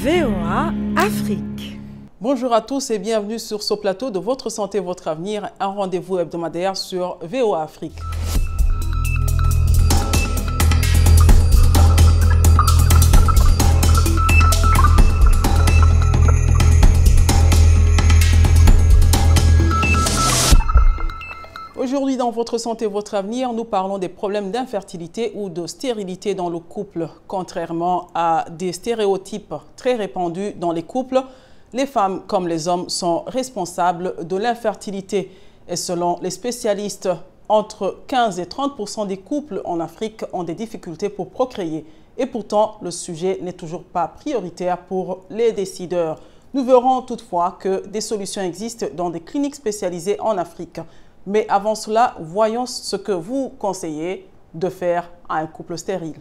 VOA Afrique. Bonjour à tous et bienvenue sur ce plateau de Votre Santé, Votre Avenir, un rendez-vous hebdomadaire sur VOA Afrique. Aujourd'hui, dans Votre Santé, Votre Avenir, nous parlons des problèmes d'infertilité ou de stérilité dans le couple. Contrairement à des stéréotypes très répandus dans les couples, les femmes comme les hommes sont responsables de l'infertilité. Et selon les spécialistes, entre 15 et 30% des couples en Afrique ont des difficultés pour procréer. Et pourtant, le sujet n'est toujours pas prioritaire pour les décideurs. Nous verrons toutefois que des solutions existent dans des cliniques spécialisées en Afrique. Mais avant cela, voyons ce que vous conseillez de faire à un couple stérile.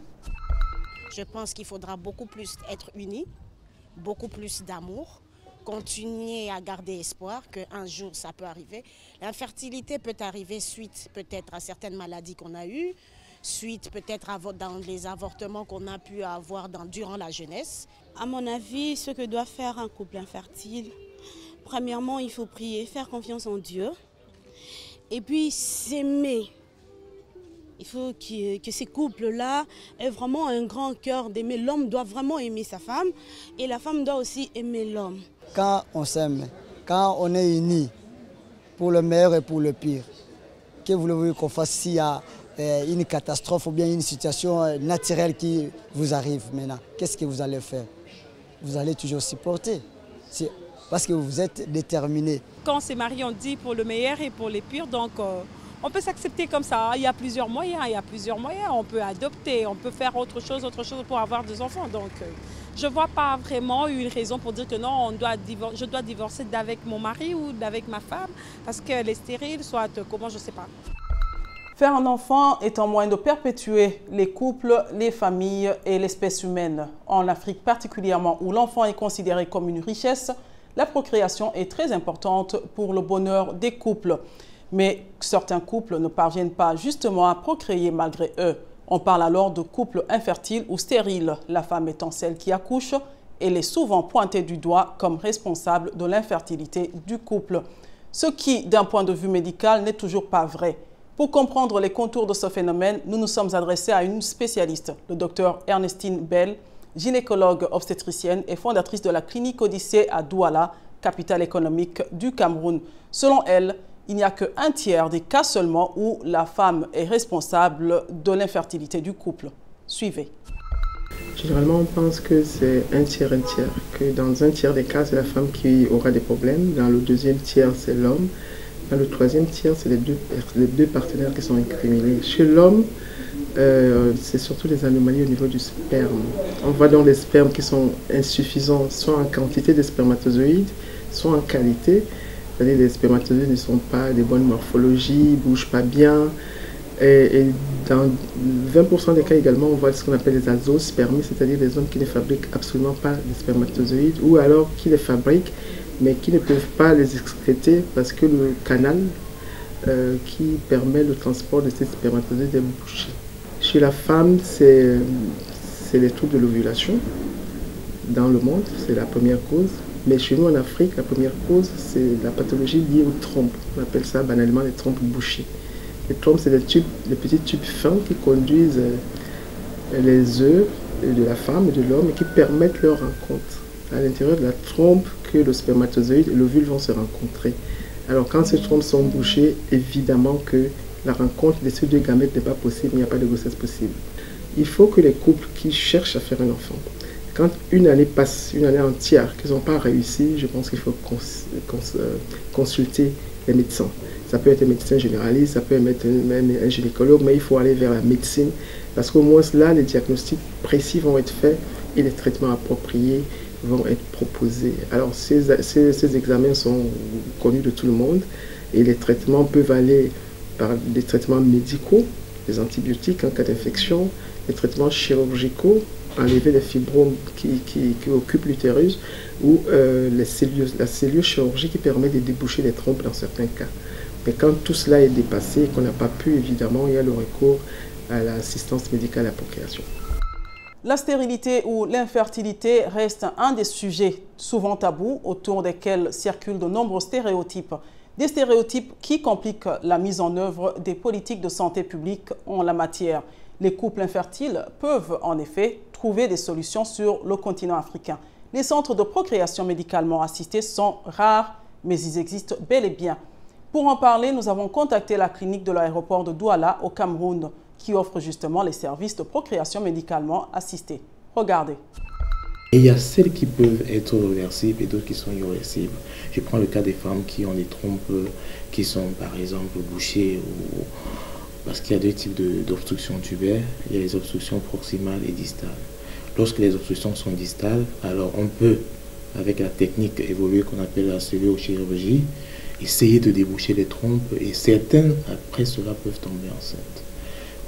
Je pense qu'il faudra beaucoup plus être unis, beaucoup plus d'amour, continuer à garder espoir qu'un jour ça peut arriver. L'infertilité peut arriver suite peut-être à certaines maladies qu'on a eues, suite peut-être dans les avortements qu'on a pu avoir durant la jeunesse. À mon avis, ce que doit faire un couple infertile, premièrement, il faut prier, faire confiance en Dieu. Et puis s'aimer. Il faut que ces couples-là aient vraiment un grand cœur d'aimer. L'homme doit vraiment aimer sa femme et la femme doit aussi aimer l'homme. Quand on s'aime, quand on est unis pour le meilleur et pour le pire, que voulez-vous qu'on fasse s'il y a une catastrophe ou bien une situation naturelle qui vous arrive maintenant? Qu'est-ce que vous allez faire? Vous allez toujours supporter. Parce que vous êtes déterminés. Quand on s'est marié, on dit pour le meilleur et pour les pires, donc on peut s'accepter comme ça. Il y a plusieurs moyens, On peut adopter, on peut faire autre chose pour avoir des enfants. Donc je ne vois pas vraiment une raison pour dire que non, je dois divorcer d'avec mon mari ou d'avec ma femme parce qu'elle est stérile, soit comment, je ne sais pas. Faire un enfant est un moyen de perpétuer les couples, les familles et l'espèce humaine. En Afrique particulièrement, où l'enfant est considéré comme une richesse, la procréation est très importante pour le bonheur des couples. Mais certains couples ne parviennent pas justement à procréer malgré eux. On parle alors de couples infertiles ou stériles, la femme étant celle qui accouche. Elle est souvent pointée du doigt comme responsable de l'infertilité du couple. Ce qui, d'un point de vue médical, n'est toujours pas vrai. Pour comprendre les contours de ce phénomène, nous nous sommes adressés à une spécialiste, le docteur Ernestine Bell, gynécologue obstétricienne et fondatrice de la clinique Odyssée à Douala, capitale économique du Cameroun. Selon elle, il n'y a qu'un tiers des cas seulement où la femme est responsable de l'infertilité du couple. Suivez. Généralement, on pense que c'est un tiers, que dans un tiers des cas, c'est la femme qui aura des problèmes. Dans le deuxième tiers, c'est l'homme. Dans le troisième tiers, c'est les deux partenaires qui sont incriminés. Chez l'homme, c'est surtout les anomalies au niveau du sperme. On voit donc les spermes qui sont insuffisants, soit en quantité de spermatozoïdes, soit en qualité. C'est-à-dire que les spermatozoïdes ne sont pas de bonne morphologie, ne bougent pas bien. Et dans 20% des cas également, on voit ce qu'on appelle les azoospermies, c'est-à-dire des hommes qui ne fabriquent absolument pas de spermatozoïdes, ou alors qui les fabriquent, mais qui ne peuvent pas les excréter parce que le canal qui permet le transport de ces spermatozoïdes est bouché. Chez la femme, c'est les troubles de l'ovulation. Dans le monde, c'est la première cause. Mais chez nous en Afrique, la première cause, c'est la pathologie liée aux trompes. On appelle ça banalement les trompes bouchées. Les trompes, c'est des petits tubes fins qui conduisent les œufs de la femme et de l'homme et qui permettent leur rencontre. À l'intérieur de la trompe, que le spermatozoïde et l'ovule vont se rencontrer. Alors quand ces trompes sont bouchées, évidemment que la rencontre de ces deux gamètes n'est pas possible, il n'y a pas de grossesse possible. Il faut que les couples qui cherchent à faire un enfant, quand une année passe, une année entière, qu'ils n'ont pas réussi, je pense qu'il faut consulter les médecins. Ça peut être un médecin généraliste, ça peut être même un gynécologue, mais il faut aller vers la médecine parce qu'au moins là, les diagnostics précis vont être faits et les traitements appropriés vont être proposés. Alors ces examens sont connus de tout le monde et les traitements peuvent aller par des traitements médicaux, des antibiotiques en cas d'infection, des traitements chirurgicaux, enlever les fibromes qui occupent l'utérus ou la cellule chirurgie qui permet de déboucher les trompes dans certains cas. Mais quand tout cela est dépassé et qu'on n'a pas pu, évidemment, il y a le recours à l'assistance médicale à la procréation. La stérilité ou l'infertilité reste un des sujets souvent tabous autour desquels circulent de nombreux stéréotypes. Des stéréotypes qui compliquent la mise en œuvre des politiques de santé publique en la matière. Les couples infertiles peuvent en effet trouver des solutions sur le continent africain. Les centres de procréation médicalement assistés sont rares, mais ils existent bel et bien. Pour en parler, nous avons contacté la clinique de l'aéroport de Douala au Cameroun, qui offre justement les services de procréation médicalement assistée. Regardez. Et il y a celles qui peuvent être réversibles et d'autres qui sont irréversibles. Je prends le cas des femmes qui ont des trompes qui sont par exemple bouchées ou parce qu'il y a deux types d'obstructions tubaires. Il y a les obstructions proximales et distales. Lorsque les obstructions sont distales, alors on peut, avec la technique évoluée qu'on appelle la celluliochirurgie, essayer de déboucher les trompes et certaines, après cela, peuvent tomber enceintes.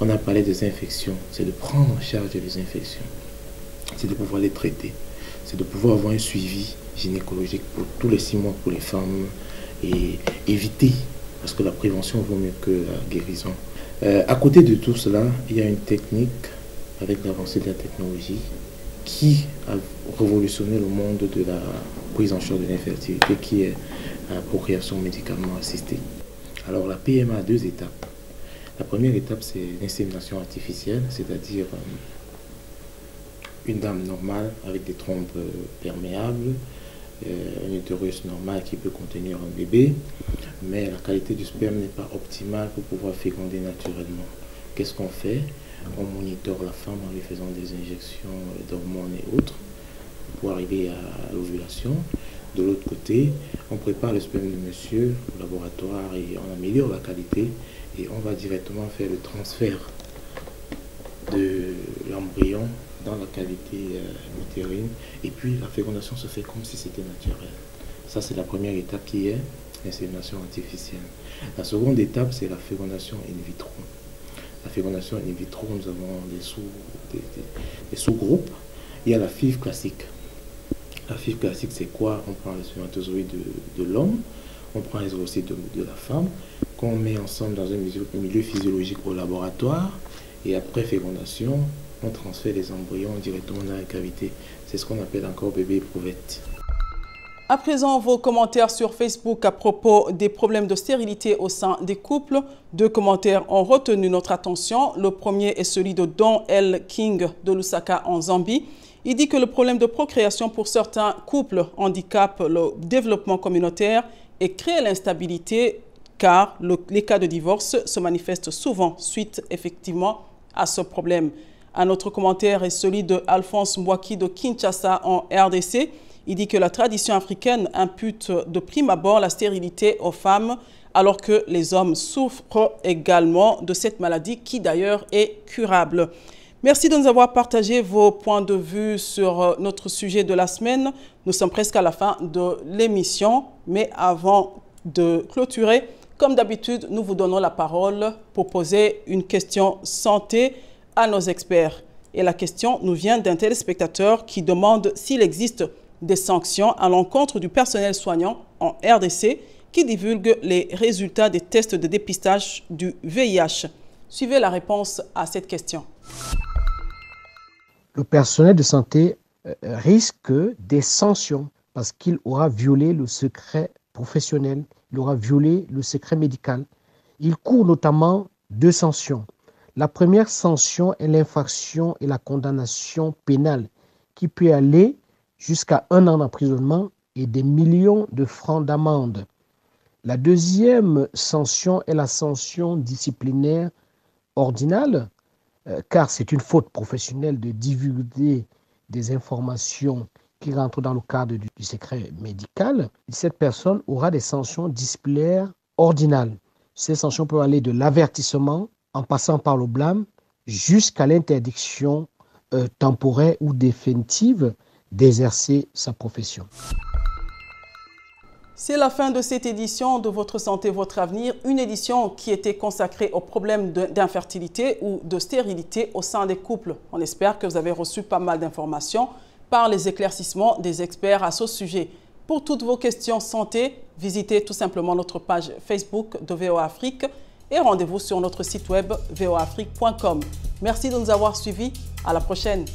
On a parlé des infections, c'est de prendre en charge les infections, c'est de pouvoir les traiter, c'est de pouvoir avoir un suivi gynécologique pour tous les 6 mois pour les femmes et éviter, parce que la prévention vaut mieux que la guérison. À côté de tout cela, il y a une technique avec l'avancée de la technologie qui a révolutionné le monde de la prise en charge de l'infertilité, qui est la procréation médicalement assistée. Alors la PMA a 2 étapes. La première étape, c'est l'insémination artificielle, c'est-à-dire une dame normale avec des trompes perméables, un utérus normal qui peut contenir un bébé, mais la qualité du sperme n'est pas optimale pour pouvoir féconder naturellement. Qu'est-ce qu'on fait? On monitore la femme en lui faisant des injections d'hormones et autres pour arriver à l'ovulation. De l'autre côté, on prépare le sperme de monsieur au laboratoire et on améliore la qualité et on va directement faire le transfert de l'embryon dans la cavité utérine et puis la fécondation se fait comme si c'était naturel. Ça, c'est la première étape qui est l'insémination artificielle. La seconde étape, c'est la fécondation in vitro. La fécondation in vitro, nous avons des sous-groupes. Il y a la FIV classique. La FIV classique, c'est quoi? On prend les spermatozoïdes de l'homme, on prend les ovocytes de la femme, qu'on met ensemble dans un milieu physiologique au laboratoire, et après fécondation, on transfère les embryons directement dans la cavité. C'est ce qu'on appelle encore bébé éprouvette. À présent, vos commentaires sur Facebook à propos des problèmes de stérilité au sein des couples. 2 commentaires ont retenu notre attention. Le premier est celui de Don L. King de Lusaka en Zambie. Il dit que le problème de procréation pour certains couples handicape le développement communautaire et crée l'instabilité car les cas de divorce se manifestent souvent suite effectivement à ce problème. Un autre commentaire est celui de Alphonse Mwaki de Kinshasa en RDC. Il dit que la tradition africaine impute de prime abord la stérilité aux femmes alors que les hommes souffrent également de cette maladie qui d'ailleurs est curable. Merci de nous avoir partagé vos points de vue sur notre sujet de la semaine. Nous sommes presque à la fin de l'émission, mais avant de clôturer, comme d'habitude, nous vous donnons la parole pour poser une question santé à nos experts. Et la question nous vient d'un téléspectateur qui demande s'il existe des sanctions à l'encontre du personnel soignant en RDC qui divulgue les résultats des tests de dépistage du VIH. Suivez la réponse à cette question. Le personnel de santé risque des sanctions parce qu'il aura violé le secret professionnel, il aura violé le secret médical. Il court notamment 2 sanctions. La première sanction est l'infraction et la condamnation pénale qui peut aller jusqu'à 1 an d'emprisonnement et des millions de francs d'amende. La deuxième sanction est la sanction disciplinaire ordinale, car c'est une faute professionnelle de divulguer des informations qui rentrent dans le cadre du secret médical. Cette personne aura des sanctions disciplinaires ordinales. Ces sanctions peuvent aller de l'avertissement en passant par le blâme jusqu'à l'interdiction temporaire ou définitive d'exercer sa profession. C'est la fin de cette édition de Votre Santé, Votre Avenir, une édition qui était consacrée aux problèmes d'infertilité ou de stérilité au sein des couples. On espère que vous avez reçu pas mal d'informations par les éclaircissements des experts à ce sujet. Pour toutes vos questions santé, visitez tout simplement notre page Facebook de VOA Afrique et rendez-vous sur notre site web voaafrique.com. Merci de nous avoir suivis. À la prochaine.